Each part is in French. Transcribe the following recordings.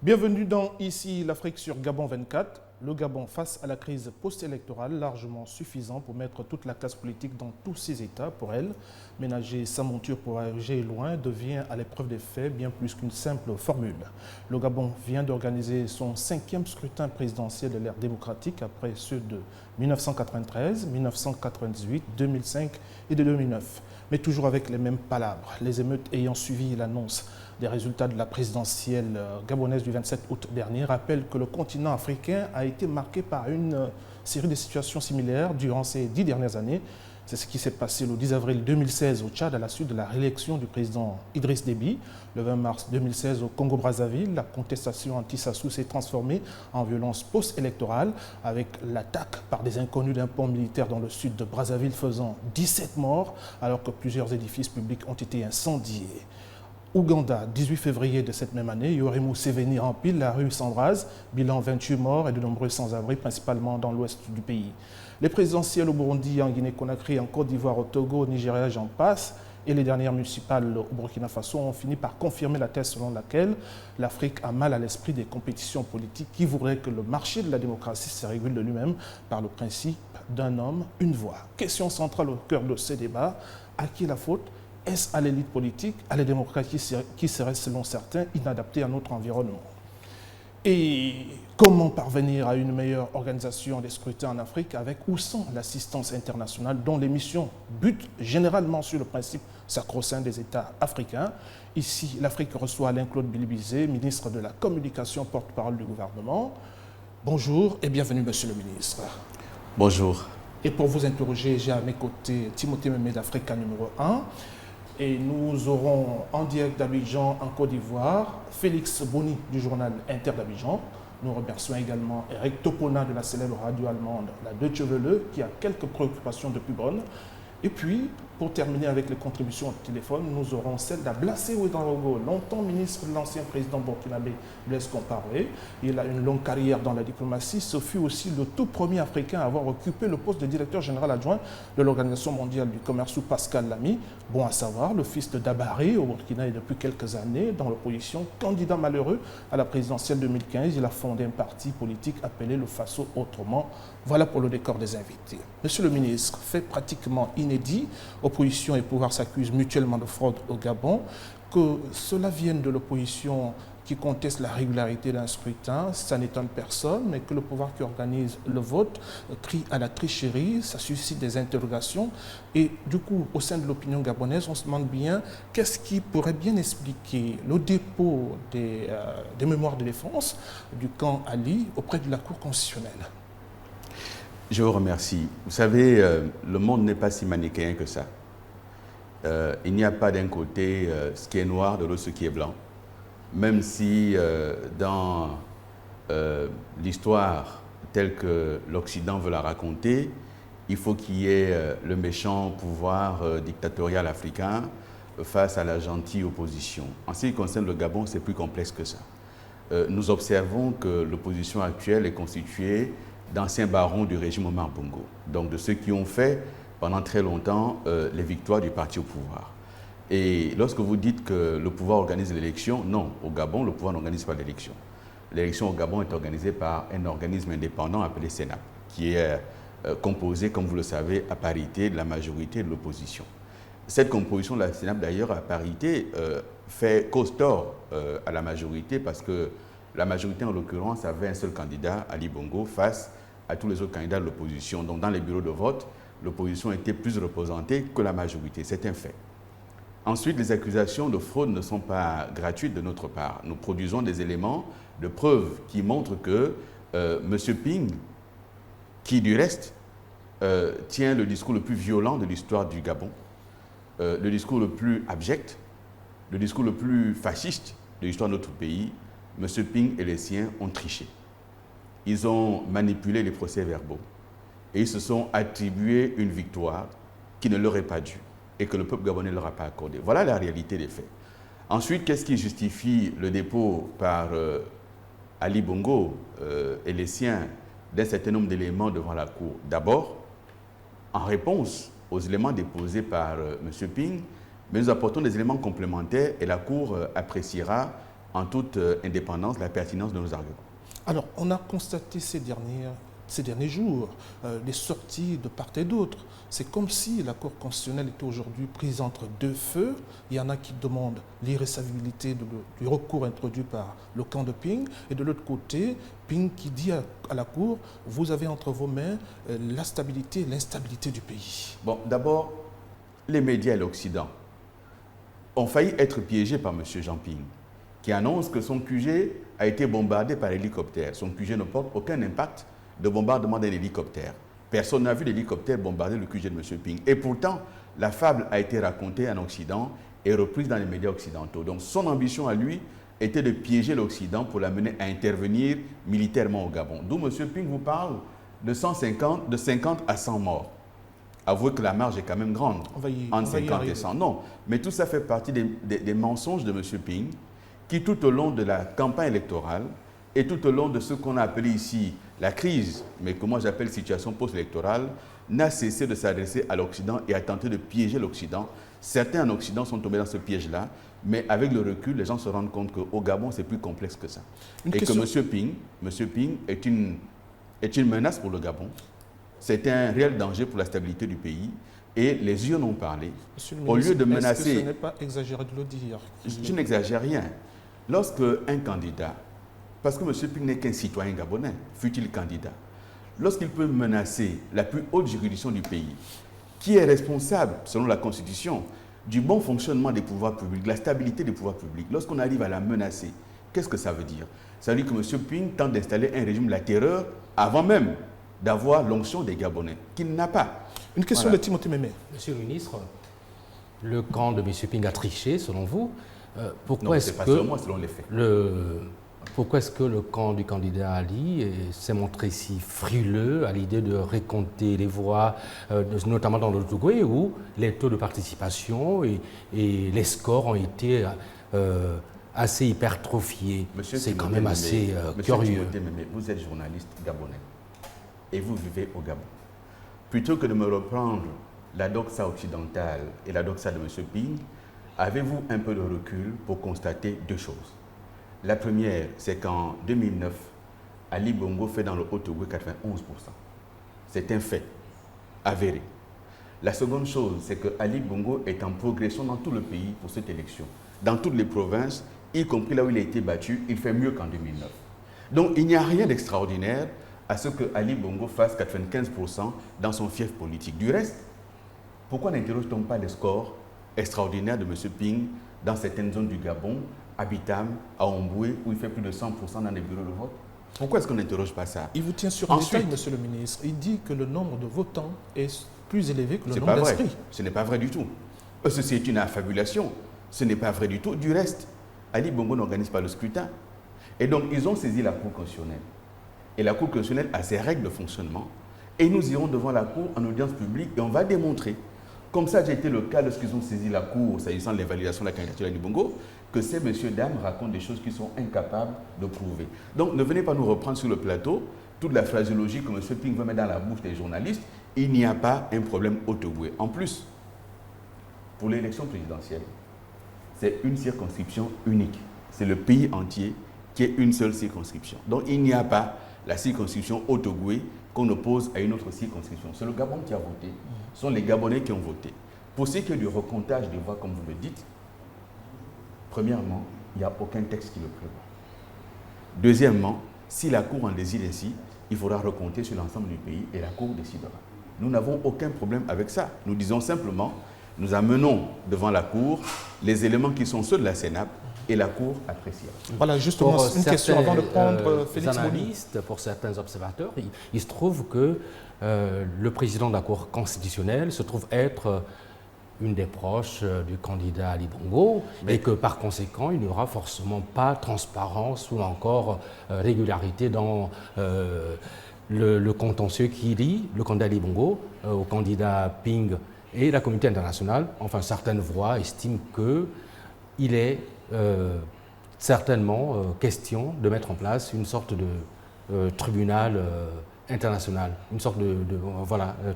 Bienvenue dans Ici l'Afrique sur Gabon 24. Le Gabon face à la crise post-électorale largement suffisant pour mettre toute la classe politique dans tous ses états. Pour elle, ménager sa monture pour voyager loin devient à l'épreuve des faits bien plus qu'une simple formule. Le Gabon vient d'organiser son 5e scrutin présidentiel de l'ère démocratique après ceux de 1993, 1998, 2005 et de 2009. Mais toujours avec les mêmes palabres, les émeutes ayant suivi l'annonce des résultats de la présidentielle gabonaise du 27 août dernier rappellent que le continent africain a été marqué par une série de situations similaires durant ces 10 dernières années. C'est ce qui s'est passé le 10 avril 2016 au Tchad à la suite de la réélection du président Idriss Déby. Le 20 mars 2016 au Congo-Brazzaville, la contestation anti-Sassou s'est transformée en violence post-électorale avec l'attaque par des inconnus d'un pont militaire dans le sud de Brazzaville faisant 17 morts alors que plusieurs édifices publics ont été incendiés. Ouganda, 18 février de cette même année, Yoweri Museveni remplit la rue Sandraz, bilan 28 morts et de nombreux sans-abri, principalement dans l'ouest du pays. Les présidentielles au Burundi, en Guinée-Conakry, en Côte d'Ivoire, au Togo, au Nigeria, j'en passe, et les dernières municipales au Burkina Faso ont fini par confirmer la thèse selon laquelle l'Afrique a mal à l'esprit des compétitions politiques qui voudraient que le marché de la démocratie se régule de lui-même par le principe d'un homme, une voix. Question centrale au cœur de ces débats, à qui la faute ? Est-ce à l'élite politique, à la démocratie qui serait, selon certains, inadaptée à notre environnement? Et comment parvenir à une meilleure organisation des scrutins en Afrique avec ou sans l'assistance internationale dont les missions butent généralement sur le principe sacro-saint des États africains? Ici, l'Afrique reçoit Alain Claude Bilibizé, ministre de la Communication, porte-parole du gouvernement. Bonjour et bienvenue, monsieur le ministre. Bonjour. Et pour vous interroger, j'ai à mes côtés Timothée Mémé d'Africa numéro 1. Et nous aurons en direct d'Abidjan, en Côte d'Ivoire, Félix Boni du journal Inter d'Abidjan. Nous remercions également Eric Topona de la célèbre radio allemande, la Deutsche Welle, qui a quelques préoccupations depuis Bonn. Et puis, pour terminer avec les contributions au téléphone, nous aurons celle d'Ablassé Ouedraogo, longtemps ministre de l'ancien président burkinabé Blaise Compaoré. Il a une longue carrière dans la diplomatie. Ce fut aussi le tout premier Africain à avoir occupé le poste de directeur général adjoint de l'Organisation mondiale du commerce sous Pascal Lamy. Bon à savoir, le fils de Dabaré au Burkina est depuis quelques années dans l'opposition, candidat malheureux à la présidentielle 2015. Il a fondé un parti politique appelé le Faso Autrement. Voilà pour le décor des invités. Monsieur le ministre, fait pratiquement inédit, opposition et pouvoir s'accusent mutuellement de fraude au Gabon. Que cela vienne de l'opposition qui conteste la régularité d'un scrutin, ça n'étonne personne, mais que le pouvoir qui organise le vote crie à la tricherie, ça suscite des interrogations. Et du coup, au sein de l'opinion gabonaise, on se demande bien qu'est-ce qui pourrait bien expliquer le dépôt des mémoires de défense du camp Ali auprès de la Cour constitutionnelle. Je vous remercie. Vous savez, le monde n'est pas si manichéen que ça. Il n'y a pas d'un côté ce qui est noir, de l'autre ce qui est blanc. Même si dans l'histoire telle que l'Occident veut la raconter, il faut qu'il y ait le méchant pouvoir dictatorial africain face à la gentille opposition. En ce qui concerne le Gabon, c'est plus complexe que ça. Nous observons que l'opposition actuelle est constituée d'anciens barons du régime Omar Bongo, donc de ceux qui ont fait pendant très longtemps les victoires du parti au pouvoir. Et lorsque vous dites que le pouvoir organise l'élection, non, au Gabon, le pouvoir n'organise pas l'élection. L'élection au Gabon est organisée par un organisme indépendant appelé Sénap, qui est composé, comme vous le savez, à parité de la majorité de l'opposition. Cette composition de la Sénap, d'ailleurs, à parité, fait cause tort à la majorité parce que la majorité, en l'occurrence, avait un seul candidat, Ali Bongo, face à tous les autres candidats de l'opposition. Donc, dans les bureaux de vote, l'opposition était plus représentée que la majorité. C'est un fait. Ensuite, les accusations de fraude ne sont pas gratuites de notre part. Nous produisons des éléments de preuve qui montrent que M. Ping, qui du reste tient le discours le plus violent de l'histoire du Gabon, le discours le plus abject, le discours le plus fasciste de l'histoire de notre pays, M. Ping et les siens ont triché. Ils ont manipulé les procès-verbaux et ils se sont attribués une victoire qui ne leur est pas due et que le peuple gabonais ne leur a pas accordée. Voilà la réalité des faits. Ensuite, qu'est-ce qui justifie le dépôt par Ali Bongo et les siens d'un certain nombre d'éléments devant la Cour? D'abord, en réponse aux éléments déposés par M. Ping, mais nous apportons des éléments complémentaires et la Cour appréciera en toute indépendance la pertinence de nos arguments. Alors, on a constaté ces derniers jours les sorties de part et d'autre. C'est comme si la Cour constitutionnelle était aujourd'hui prise entre deux feux. Il y en a qui demandent l'irrécevabilité du recours introduit par le camp de Ping, et de l'autre côté, Ping qui dit à la Cour, vous avez entre vos mains la stabilité et l'instabilité du pays. Bon, d'abord, les médias et l'Occident ont failli être piégés par M. Jean Ping, qui annonce que son QG a été bombardé par hélicoptère. Son QG ne porte aucun impact de bombardement d'un hélicoptère. Personne n'a vu l'hélicoptère bombarder le QG de M. Ping. Et pourtant, la fable a été racontée en Occident et reprise dans les médias occidentaux. Donc son ambition à lui était de piéger l'Occident pour l'amener à intervenir militairement au Gabon. D'où M. Ping vous parle de 50 à 100 morts. Avouez que la marge est quand même grande, entre 50 et 100. Non, mais tout ça fait partie des mensonges de M. Ping, qui tout au long de la campagne électorale et tout au long de ce qu'on a appelé ici la crise, mais que moi j'appelle situation post-électorale, n'a cessé de s'adresser à l'Occident et a tenté de piéger l'Occident. Certains en Occident sont tombés dans ce piège-là, mais avec le recul, les gens se rendent compte qu'au Gabon, c'est plus complexe que ça. Et que M. Ping est une menace pour le Gabon. C'est un réel danger pour la stabilité du pays. Et les yeux n'ont parlé. Au lieu de menacer... Est-ce que ce n'est pas exagéré de le dire? Je n'exagère rien. Lorsque un candidat, parce que M. Ping n'est qu'un citoyen gabonais, fut-il candidat, lorsqu'il peut menacer la plus haute juridiction du pays, qui est responsable, selon la Constitution, du bon fonctionnement des pouvoirs publics, de la stabilité des pouvoirs publics, lorsqu'on arrive à la menacer, qu'est-ce que ça veut dire? Ça veut dire que M. Ping tente d'installer un régime de la terreur avant même d'avoir l'onction des Gabonais, qu'il n'a pas. Une question de Timothée Mémé. Monsieur le ministre, le camp de M. Ping a triché, selon vous. Pourquoi est-ce que, selon moi, selon les faits. Pourquoi est-ce que le camp du candidat Ali s'est montré si frileux à l'idée de récompter les voix, notamment dans le Tougoué, où les taux de participation et les scores ont été assez hypertrophiés? C'est quand même assez curieux. Vous êtes journaliste gabonais et vous vivez au Gabon. Plutôt que de me reprendre la doxa occidentale et la doxa de M. Ping, avez-vous un peu de recul pour constater deux choses? La première, c'est qu'en 2009, Ali Bongo fait dans le Haut-Togo 91%. C'est un fait avéré. La seconde chose, c'est que Ali Bongo est en progression dans tout le pays pour cette élection. Dans toutes les provinces, y compris là où il a été battu, il fait mieux qu'en 2009. Donc il n'y a rien d'extraordinaire à ce que Ali Bongo fasse 95% dans son fief politique. Du reste, pourquoi n'interroge-t-on pas les scores extraordinaires de M. Ping dans certaines zones du Gabon, à Bitam, à Omboué, où il fait plus de 100% dans les bureaux de vote? Pourquoi est-ce qu'on n'interroge pas ça? Il vous tient sur un détail, Monsieur le ministre. Il dit que le nombre de votants est plus élevé que le nombre d'inscrits. Ce n'est pas vrai du tout. Ceci est une affabulation. Ce n'est pas vrai du tout. Du reste, Ali Bongo n'organise pas le scrutin. Et donc, ils ont saisi la Cour constitutionnelle. Et la Cour constitutionnelle a ses règles de fonctionnement. Et nous irons devant la Cour en audience publique et on va démontrer, comme ça a été le cas lorsqu'ils ont saisi la Cour, s'agissant de l'évaluation de la candidature d'Ali Bongo, que ces messieurs, dames racontent des choses qu'ils sont incapables de prouver. Donc, ne venez pas nous reprendre sur le plateau toute la phraséologie que M. Ping veut mettre dans la bouche des journalistes. Il n'y a pas un problème au Togo. En plus, pour l'élection présidentielle, c'est une circonscription unique. C'est le pays entier qui est une seule circonscription. Donc, il n'y a pas la circonscription au Togo qu'on oppose à une autre circonscription. C'est le Gabon qui a voté. Ce sont les Gabonais qui ont voté. Pour ce qui est du recomptage des voix, comme vous le dites, premièrement, il n'y a aucun texte qui le prévoit. Deuxièmement, si la Cour en décide ainsi, il faudra recompter sur l'ensemble du pays et la Cour décidera. Nous n'avons aucun problème avec ça. Nous disons simplement, nous amenons devant la Cour les éléments qui sont ceux de la CENAP et la Cour appréciera. Voilà, justement, une question avant de prendre Félix analystes, pour certains observateurs, il se trouve que le président de la Cour constitutionnelle se trouve être une des proches du candidat Ali Bongo, et que par conséquent, il n'y aura forcément pas transparence ou encore régularité dans le contentieux qui lie le candidat Ali Bongo au candidat Ping et la communauté internationale. Enfin, certaines voix estiment qu'il est certainement question de mettre en place une sorte de tribunal international, une sorte de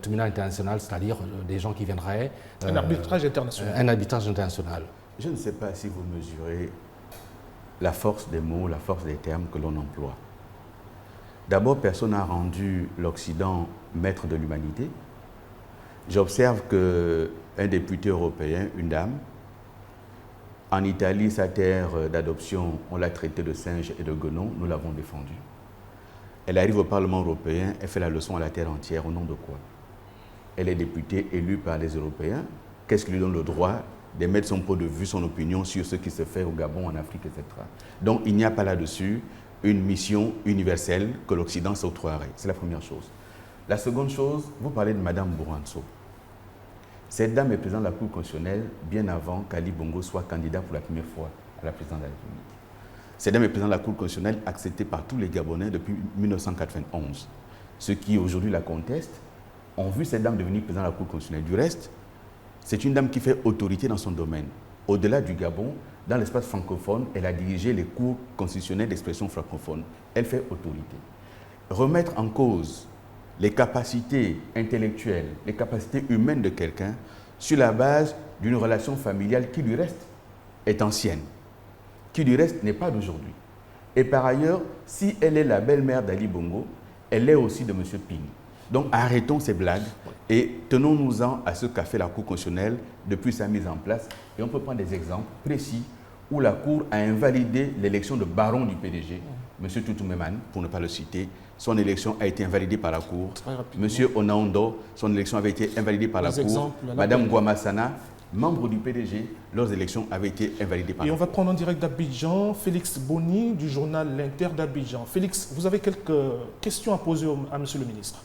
tribunal international, c'est-à-dire des gens qui viendraient... un arbitrage international. Un arbitrage international. Je ne sais pas si vous mesurez la force des mots, la force des termes que l'on emploie. D'abord, personne n'a rendu l'Occident maître de l'humanité. J'observe qu'un député européen, une dame, en Italie, sa terre d'adoption, on l'a traité de singe et de guenon, nous l'avons défendu. Elle arrive au Parlement européen, elle fait la leçon à la terre entière, au nom de quoi? Elle est députée élue par les Européens. Qu'est-ce qui lui donne le droit d'émettre son point de vue, son opinion sur ce qui se fait au Gabon, en Afrique, etc. Donc il n'y a pas là-dessus une mission universelle que l'Occident s'octroierait. C'est la première chose. La seconde chose, vous parlez de Mme Bouranso. Cette dame est présidente de la Cour constitutionnelle bien avant qu'Ali Bongo soit candidat pour la première fois à la présidence de la République. Cette dame est présidente de la Cour constitutionnelle acceptée par tous les Gabonais depuis 1991. Ceux qui aujourd'hui la contestent ont vu cette dame devenir présidente de la Cour constitutionnelle. Du reste, c'est une dame qui fait autorité dans son domaine. Au-delà du Gabon, dans l'espace francophone, elle a dirigé les cours constitutionnels d'expression francophone. Elle fait autorité. Remettre en cause les capacités intellectuelles, les capacités humaines de quelqu'un sur la base d'une relation familiale qui, du reste, est ancienne, qui, du reste, n'est pas d'aujourd'hui. Et par ailleurs, si elle est la belle-mère d'Ali Bongo, elle est aussi de M. Ping. Donc arrêtons ces blagues et tenons-nous-en à ce qu'a fait la Cour constitutionnelle depuis sa mise en place. Et on peut prendre des exemples précis où la Cour a invalidé l'élection de baron du PDG, M. Tutumeman, pour ne pas le citer. Son élection a été invalidée par la Cour. M. Onaondo, son élection avait été invalidée par la Cour. Mme Guamasana, membre du PDG, leurs élections avaient été invalidées par la Cour. Et on va prendre en direct d'Abidjan, Félix Boni du journal L'Inter d'Abidjan. Félix, vous avez quelques questions à poser à M. le ministre.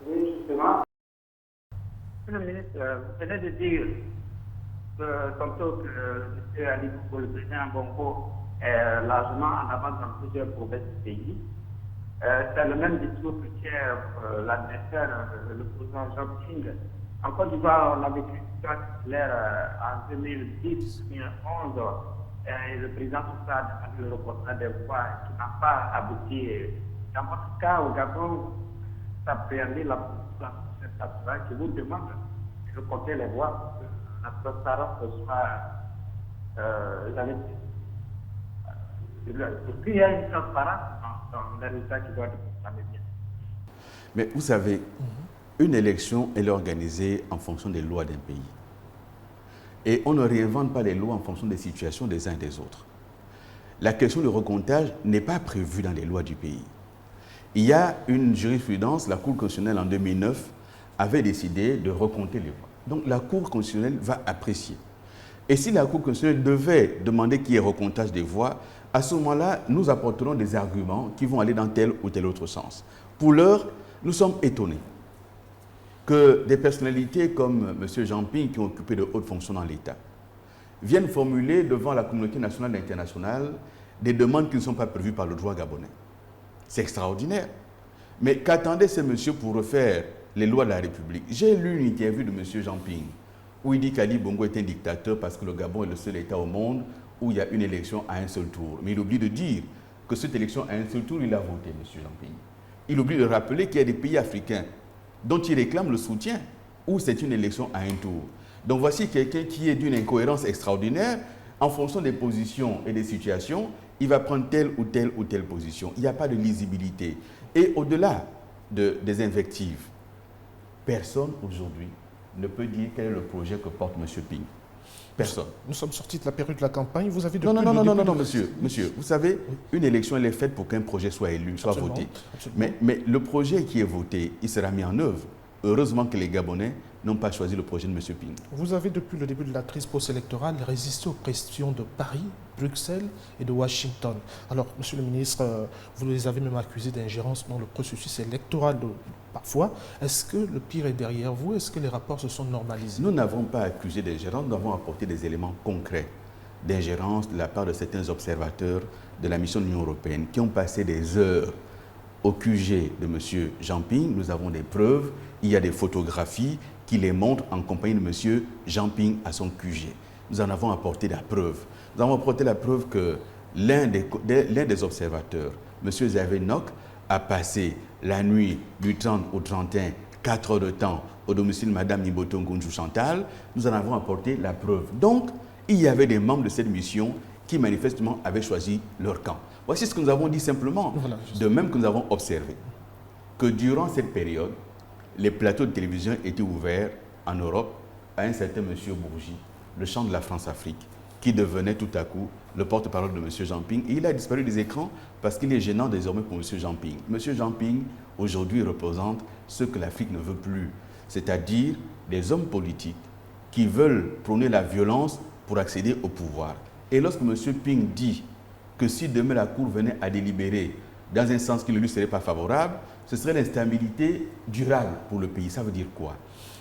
Oui, justement. Monsieur le ministre, vous venez de dire que tantôt que M. Ali Bongo, le président Bongo, est largement en avance dans plusieurs provinces du pays. C'est le même discours que tient l'adversaire, le président Jean Ping. En Côte d'Ivoire, on avait critiqué en 2010-2011 et le président Moussa a demandé le reportage des voix qui n'a pas abouti. Dans votre cas, au Gabon, ça appréhendait la procédure nationale qui vous demande de compter les voix pour que la transparence soit jamais. Est-ce qu'il y a une transparence dans les résultats qui doivent être bien? Mais vous savez, une élection, elle est organisée en fonction des lois d'un pays. Et on ne réinvente pas les lois en fonction des situations des uns et des autres. La question du recomptage n'est pas prévue dans les lois du pays. Il y a une jurisprudence, la Cour constitutionnelle en 2009 avait décidé de recompter les voix. Donc la Cour constitutionnelle va apprécier. Et si la Cour constitutionnelle devait demander qu'il y ait recomptage des voix, à ce moment-là, nous apporterons des arguments qui vont aller dans tel ou tel autre sens. Pour l'heure, nous sommes étonnés que des personnalités comme M. Jean Ping, qui ont occupé de hautes fonctions dans l'État, viennent formuler devant la communauté nationale et internationale des demandes qui ne sont pas prévues par le droit gabonais. C'est extraordinaire. Mais qu'attendait ce monsieur pour refaire les lois de la République? J'ai lu une interview de M. Jean Ping où il dit qu'Ali Bongo est un dictateur parce que le Gabon est le seul État au monde où il y a une élection à un seul tour. Mais il oublie de dire que cette élection à un seul tour, il a voté, M. Jean Ping. Il oublie de rappeler qu'il y a des pays africains dont il réclame le soutien, où c'est une élection à un tour. Donc voici quelqu'un qui est d'une incohérence extraordinaire. En fonction des positions et des situations, il va prendre telle ou telle ou telle position. Il n'y a pas de lisibilité. Et au-delà des invectives, personne aujourd'hui ne peut dire quel est le projet que porte M. Ping. Personne. Nous sommes sortis de la période de la campagne. Vous avez Non, monsieur. Vous savez, une élection, elle est faite pour qu'un projet soit élu, soit voté. Mais le projet qui est voté, il sera mis en œuvre. Heureusement que les Gabonais n'ont pas choisi le projet de M. Ping. Vous avez, depuis le début de la crise post-électorale, résisté aux pressions de Paris, Bruxelles et de Washington. Alors, Monsieur le ministre, vous les avez même accusés d'ingérence dans le processus électoral parfois. Est-ce que le pire est derrière vous? Est-ce que les rapports se sont normalisés? Nous n'avons pas accusé d'ingérence, nous avons apporté des éléments concrets d'ingérence de la part de certains observateurs de la mission de l'Union européenne qui ont passé des heures au QG de M. Jean Ping. Nous avons des preuves, il y a des photographies qui les montrent en compagnie de M. Jean Ping à son QG. Nous en avons apporté la preuve. Nous avons apporté la preuve que l'un des observateurs, M. Xavier Nock, a passé la nuit du 30 au 31, 4 heures de temps au domicile de Mme Niboto Ngunju Chantal. Nous en avons apporté la preuve. Donc, il y avait des membres de cette mission qui manifestement avaient choisi leur camp. Voici ce que nous avons dit simplement, Voilà, de même que nous avons observé que durant cette période, les plateaux de télévision étaient ouverts en Europe à un certain M. Bourgi, le chant de la France-Afrique, qui devenait tout à coup le porte-parole de M. Jean-Ping. Et il a disparu des écrans parce qu'il est gênant désormais pour M. Jean-Ping. M. Jean-Ping, aujourd'hui, représente ce que l'Afrique ne veut plus, c'est-à-dire des hommes politiques qui veulent prôner la violence pour accéder au pouvoir. Et lorsque M. Ping dit que si demain la Cour venait à délibérer dans un sens qui ne lui serait pas favorable, ce serait l'instabilité durable pour le pays. Ça veut dire quoi?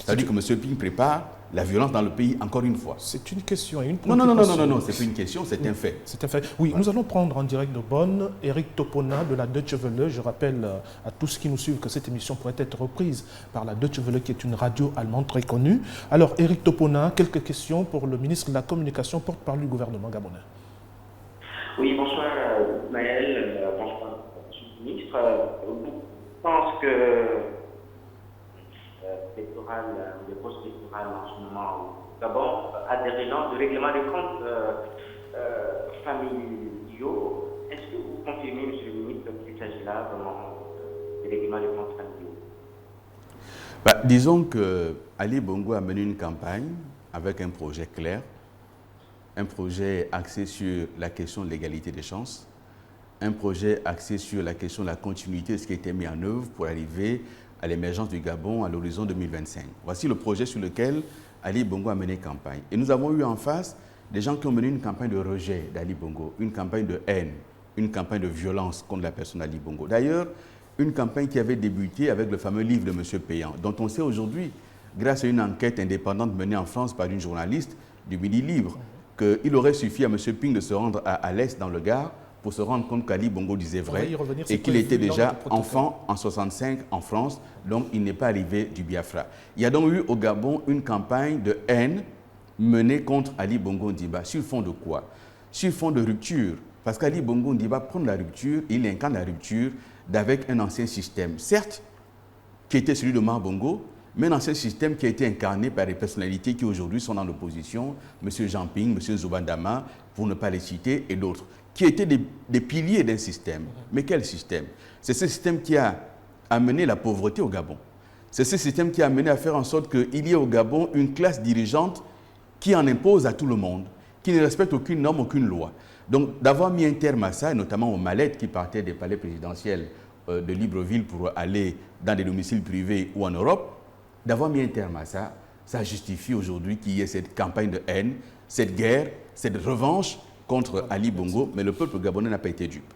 Ça veut dire que M. Ping prépare la violence dans le pays encore une fois. C'est une question et une préoccupation. Non, c'est pas une question, c'est un fait. C'est un fait. Oui, nous allons prendre en direct de Bonn Eric Topona de la Deutsche Welle. Je rappelle à tous qui nous suivent que cette émission pourrait être reprise par la Deutsche Welle, qui est une radio allemande très connue. Alors, Eric Topona, quelques questions pour le ministre de la Communication, porte-parole du gouvernement gabonais. Oui, bonsoir Maël, bonsoir Monsieur le ministre. Je pense que le poste électoral en ce moment au Gabon a des raisons de règlement des comptes familiaux. Est-ce que vous confirmez, Monsieur le ministre, qu'il s'agit là vraiment de règlement des comptes familiaux? Disons que Ali Bongo a mené une campagne avec un projet clair, un projet axé sur la question de l'égalité des chances, un projet axé sur la question de la continuité de ce qui a été mis en œuvre pour arriver à l'émergence du Gabon à l'horizon 2025. Voici le projet sur lequel Ali Bongo a mené campagne. Et nous avons eu en face des gens qui ont mené une campagne de rejet d'Ali Bongo, une campagne de haine, une campagne de violence contre la personne d'Ali Bongo. D'ailleurs, une campagne qui avait débuté avec le fameux livre de M. Payan, dont on sait aujourd'hui, grâce à une enquête indépendante menée en France par une journaliste du Midi Libre, qu'il aurait suffi à M. Ping de se rendre à l'Est dans le Gard pour se rendre compte qu'Ali Bongo disait vrai et qu'il était déjà enfant en 65 en France, donc il n'est pas arrivé du Biafra. Il y a donc eu au Gabon une campagne de haine menée contre Ali Bongo Ndiba. Sur fond de quoi? Sur fond de rupture. Parce qu'Ali Bongo Ndiba prend la rupture, il incarne la rupture d'avec un ancien système, certes, qui était celui de Mar Bongo, mais un ancien système qui a été incarné par des personnalités qui aujourd'hui sont dans l'opposition, M. Jean-Ping, M. Zobandama, pour ne pas les citer, et d'autres, qui étaient des piliers d'un système. Mais quel système? C'est ce système qui a amené la pauvreté au Gabon. C'est ce système qui a amené à faire en sorte qu'il y ait au Gabon une classe dirigeante qui en impose à tout le monde, qui ne respecte aucune norme, aucune loi. Donc d'avoir mis un terme à ça, et notamment aux mallettes qui partaient des palais présidentiels de Libreville pour aller dans des domiciles privés ou en Europe, d'avoir mis un terme à ça, ça justifie aujourd'hui qu'il y ait cette campagne de haine, cette guerre, cette revanche contre Ali Bongo, mais le peuple gabonais n'a pas été dupe.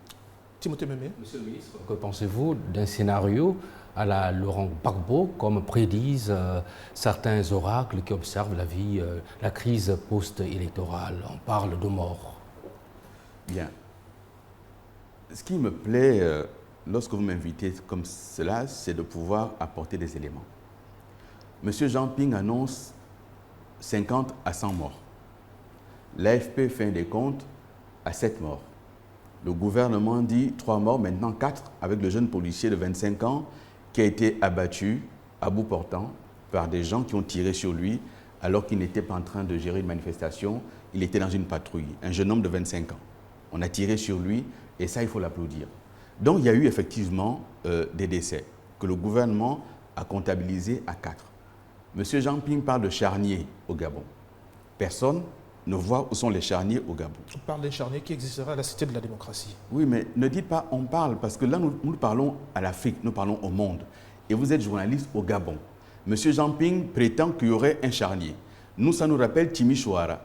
Timothée Mémé. Monsieur le ministre, que pensez-vous d'un scénario à la Laurent Gbagbo, comme prédisent certains oracles qui observent la crise post-électorale? On parle de mort. Bien. Ce qui me plaît lorsque vous m'invitez comme cela, c'est de pouvoir apporter des éléments. Monsieur Jean-Ping annonce 50 à 100 morts. L'AFP fait des comptes à 7 morts. Le gouvernement dit 3 morts, maintenant 4, avec le jeune policier de 25 ans qui a été abattu à bout portant par des gens qui ont tiré sur lui alors qu'il n'était pas en train de gérer une manifestation, il était dans une patrouille, un jeune homme de 25 ans. On a tiré sur lui et ça, il faut l'applaudir. Donc, il y a eu effectivement des décès que le gouvernement a comptabilisés à 4. Monsieur Jean-Ping parle de charniers au Gabon. Personne ne voit où sont les charniers au Gabon. On parle des charniers qui existeraient à la Cité de la démocratie. Oui, mais ne dites pas on parle, parce que là, nous parlons à l'Afrique, nous parlons au monde. Et vous êtes journaliste au Gabon. Monsieur Jean-Ping prétend qu'il y aurait un charnier. Nous, ça nous rappelle Timisoara.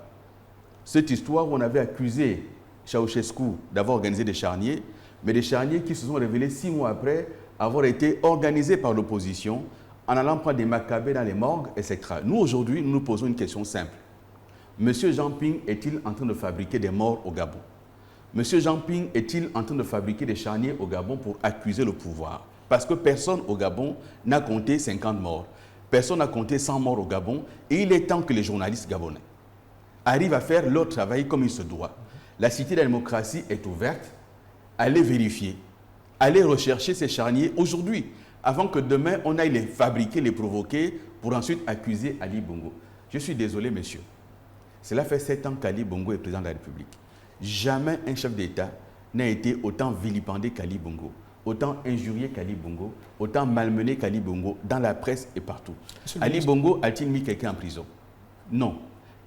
Cette histoire où on avait accusé Ceausescu d'avoir organisé des charniers, mais des charniers qui se sont révélés 6 mois après avoir été organisés par l'opposition en allant prendre des macabées dans les morgues, etc. Nous, aujourd'hui, nous nous posons une question simple. Monsieur Jean-Ping est-il en train de fabriquer des morts au Gabon? Monsieur Jean-Ping est-il en train de fabriquer des charniers au Gabon pour accuser le pouvoir? Parce que personne au Gabon n'a compté 50 morts. Personne n'a compté 100 morts au Gabon. Et il est temps que les journalistes gabonais arrivent à faire leur travail comme il se doit. La Cité de la démocratie est ouverte. Allez vérifier. Allez rechercher ces charniers aujourd'hui, avant que demain, on aille les fabriquer, les provoquer, pour ensuite accuser Ali Bongo. Je suis désolé, messieurs. Cela fait 7 ans qu'Ali Bongo est président de la République. Jamais un chef d'État n'a été autant vilipendé qu'Ali Bongo, autant injurié qu'Ali Bongo, autant malmené qu'Ali Bongo dans la presse et partout. Ali Bongo a-t-il mis quelqu'un en prison? Non.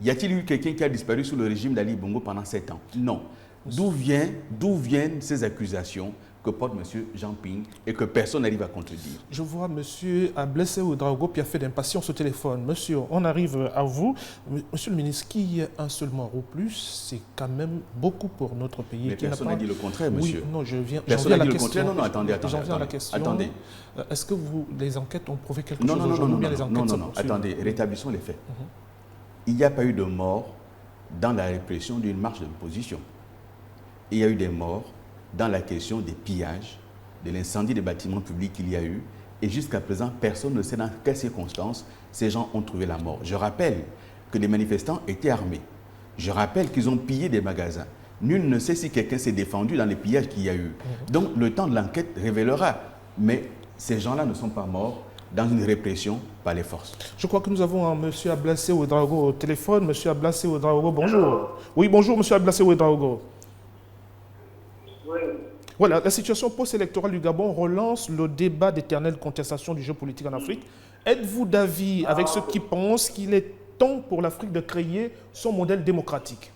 Y a-t-il eu quelqu'un qui a disparu sous le régime d'Ali Bongo pendant 7 ans? Non. D'où viennent ces accusations que porte M. Jean Ping et que personne n'arrive à contredire? Je vois M. Blessé Ouedraogo qui a fait d'impatience au téléphone. Monsieur, on arrive à vous. Monsieur le ministre, qu'il y ait un seul mort ou plus, c'est quand même beaucoup pour notre pays. Mais personne n'a dit le contraire, monsieur. Oui, non, personne n'a dit le contraire. Non, attendez. Attendez. Est-ce que les enquêtes ont prouvé quelque chose Non, attendez, rétablissons les faits. Il n'y a pas eu de mort dans la répression d'une marche de l'opposition. Il y a eu des morts dans la question des pillages, de l'incendie des bâtiments publics qu'il y a eu. Et jusqu'à présent, personne ne sait dans quelles circonstances ces gens ont trouvé la mort. Je rappelle que les manifestants étaient armés. Je rappelle qu'ils ont pillé des magasins. Nul ne sait si quelqu'un s'est défendu dans les pillages qu'il y a eu. Donc le temps de l'enquête révélera. Mais ces gens-là ne sont pas morts dans une répression par les forces. Je crois que nous avons M. Ablassé Ouedraogo au téléphone. M. Ablassé Ouedraogo, bonjour. Oui, bonjour M. Ablassé Ouedraogo. Voilà, la situation post-électorale du Gabon relance le débat d'éternelle contestation du jeu politique en Afrique. Êtes-vous d'avis avec ceux qui pensent qu'il est temps pour l'Afrique de créer son modèle démocratique?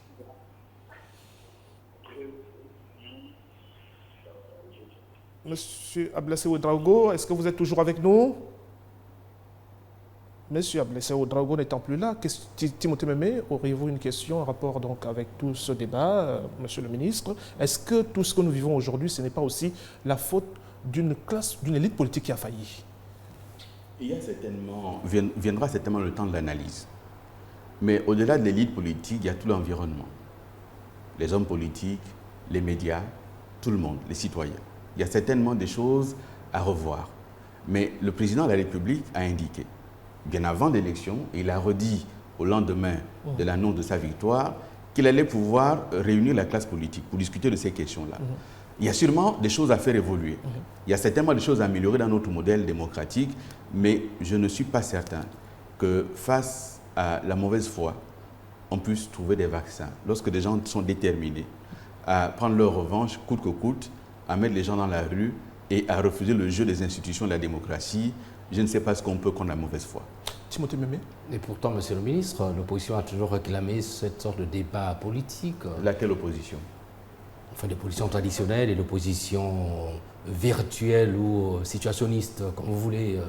Monsieur Ablassé Ouedraogo, est-ce que vous êtes toujours avec nous? Monsieur Ablassé Ouedraogo n'étant plus là, Timothée Mémé, auriez-vous une question en rapport donc avec tout ce débat, monsieur le ministre? Est-ce que tout ce que nous vivons aujourd'hui, ce n'est pas aussi la faute d'une élite politique qui a failli? Viendra certainement le temps de l'analyse. Mais au-delà de l'élite politique, il y a tout l'environnement. Les hommes politiques, les médias, tout le monde, les citoyens. Il y a certainement des choses à revoir. Mais le président de la République a indiqué, bien avant l'élection, il a redit au lendemain de l'annonce de sa victoire qu'il allait pouvoir réunir la classe politique pour discuter de ces questions-là. Il y a sûrement des choses à faire évoluer. Il y a certainement des choses à améliorer dans notre modèle démocratique, mais je ne suis pas certain que face à la mauvaise foi, on puisse trouver des vaccins. Lorsque des gens sont déterminés à prendre leur revanche coûte que coûte, à mettre les gens dans la rue et à refuser le jeu des institutions de la démocratie, je ne sais pas ce qu'on peut contre la mauvaise foi. Timothée Mémé. Et pourtant, monsieur le ministre, l'opposition a toujours réclamé cette sorte de débat politique. Laquelle opposition? Enfin, l'opposition traditionnelle et l'opposition virtuelle ou situationniste, comme vous voulez.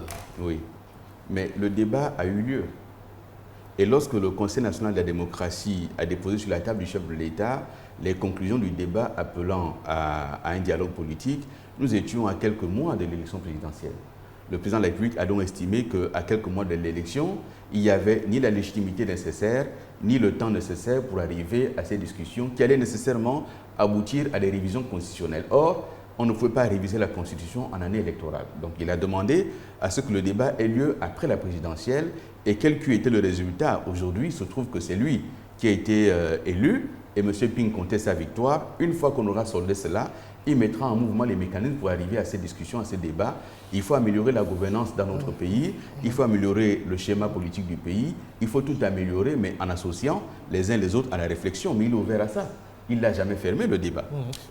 Oui, mais le débat a eu lieu. Et lorsque le Conseil national de la démocratie a déposé sur la table du chef de l'État les conclusions du débat appelant à un dialogue politique, nous étions à quelques mois de l'élection présidentielle. Le président de la République a donc estimé qu'à quelques mois de l'élection, il n'y avait ni la légitimité nécessaire, ni le temps nécessaire pour arriver à ces discussions qui allaient nécessairement aboutir à des révisions constitutionnelles. Or, on ne pouvait pas réviser la Constitution en année électorale. Donc, il a demandé à ce que le débat ait lieu après la présidentielle. Et quel qu'ait été le résultat, aujourd'hui, il se trouve que c'est lui qui a été élu et M. Ping comptait sa victoire. Une fois qu'on aura soldé cela, il mettra en mouvement les mécanismes pour arriver à ces discussions, à ces débats. Il faut améliorer la gouvernance dans notre pays, il faut améliorer le schéma politique du pays, il faut tout améliorer, mais en associant les uns les autres à la réflexion. Mais il est ouvert à ça. Il n'a jamais fermé le débat.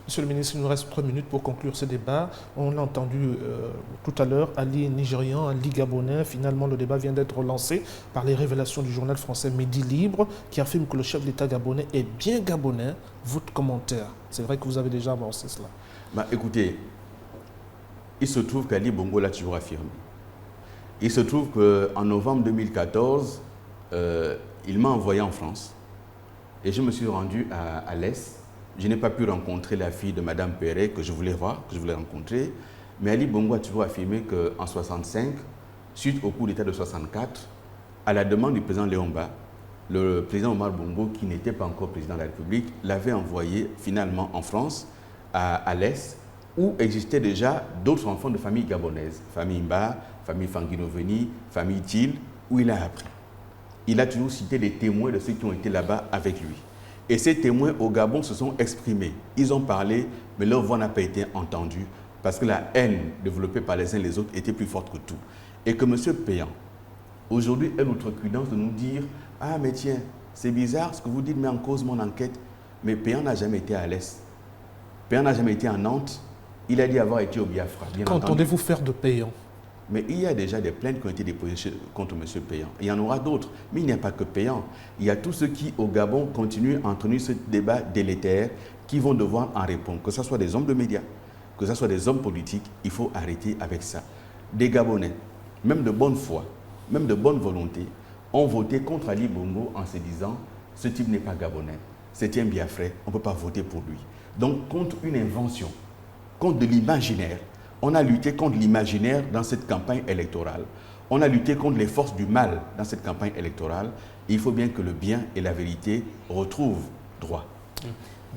Monsieur le ministre, il nous reste 3 minutes pour conclure ce débat. On l'a entendu tout à l'heure, Ali nigérian, Ali gabonais. Finalement, le débat vient d'être relancé par les révélations du journal français Midi Libre qui affirme que le chef d'État gabonais est bien gabonais. Votre commentaire? C'est vrai que vous avez déjà avancé cela. Écoutez, il se trouve qu'Ali Bongo l'a toujours affirmé. Il se trouve qu'en novembre 2014, il m'a envoyé en France. Et je me suis rendu à l'Est. Je n'ai pas pu rencontrer la fille de Mme Perret que je voulais voir, que je voulais rencontrer. Mais Ali Bongo a toujours affirmé qu'en 1965, suite au coup d'État de 1964, à la demande du président Léomba, le président Omar Bongo, qui n'était pas encore président de la République, l'avait envoyé finalement en France, à l'Est, où existaient déjà d'autres enfants de familles gabonaises. Famille Mba, famille Fanguinoveni, famille Thiel, où il a appris. Il a toujours cité des témoins de ceux qui ont été là-bas avec lui. Et ces témoins au Gabon se sont exprimés. Ils ont parlé, mais leur voix n'a pas été entendue parce que la haine développée par les uns et les autres était plus forte que tout. Et que M. Péan, aujourd'hui, ait l'outrecuidance de nous dire « Ah, mais tiens, c'est bizarre ce que vous dites, mais en cause mon enquête. » Mais Péan n'a jamais été à l'Est. Péan n'a jamais été à Nantes. Il a dit avoir été au Biafra. Qu'entendez-vous faire de Péan? Mais il y a déjà des plaintes qui ont été déposées contre M. Péan. Il y en aura d'autres. Mais il n'y a pas que Péan. Il y a tous ceux qui, au Gabon, continuent à entretenir ce débat délétère qui vont devoir en répondre. Que ce soit des hommes de médias, que ce soit des hommes politiques, il faut arrêter avec ça. Des Gabonais, même de bonne foi, même de bonne volonté, ont voté contre Ali Bongo en se disant « ce type n'est pas Gabonais, c'est un Biafrais, on ne peut pas voter pour lui ». Donc, contre une invention, contre de l'imaginaire. On a lutté contre l'imaginaire dans cette campagne électorale. On a lutté contre les forces du mal dans cette campagne électorale. Il faut bien que le bien et la vérité retrouvent droit.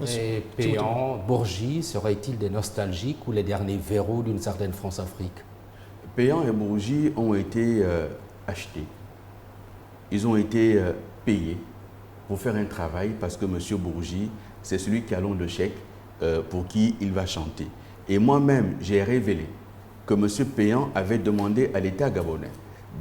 Et Péan, Bourgi, seraient-ils des nostalgiques ou les derniers verrous d'une certaine France-Afrique? Péan et Bourgi ont été achetés. Ils ont été payés pour faire un travail parce que M. Bourgi, c'est celui qui a l'on de chèque pour qui il va chanter. Et moi-même, j'ai révélé que M. Péan avait demandé à l'État gabonais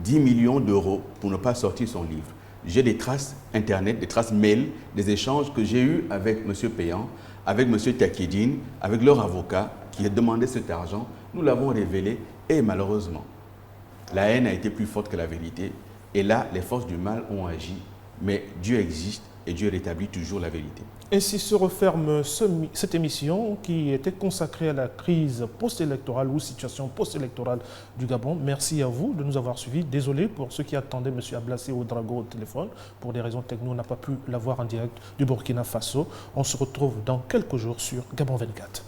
10 millions d'euros pour ne pas sortir son livre. J'ai des traces Internet, des traces mail, des échanges que j'ai eus avec M. Péan, avec M. Takedine, avec leur avocat qui a demandé cet argent. Nous l'avons révélé et malheureusement, la haine a été plus forte que la vérité. Et là, les forces du mal ont agi. Mais Dieu existe et Dieu rétablit toujours la vérité. Ainsi se referme cette émission qui était consacrée à la crise post-électorale ou situation post-électorale du Gabon. Merci à vous de nous avoir suivis. Désolé pour ceux qui attendaient M. Ablassé Ouedraogo au téléphone. Pour des raisons techniques, on n'a pas pu l'avoir en direct du Burkina Faso. On se retrouve dans quelques jours sur Gabon 24.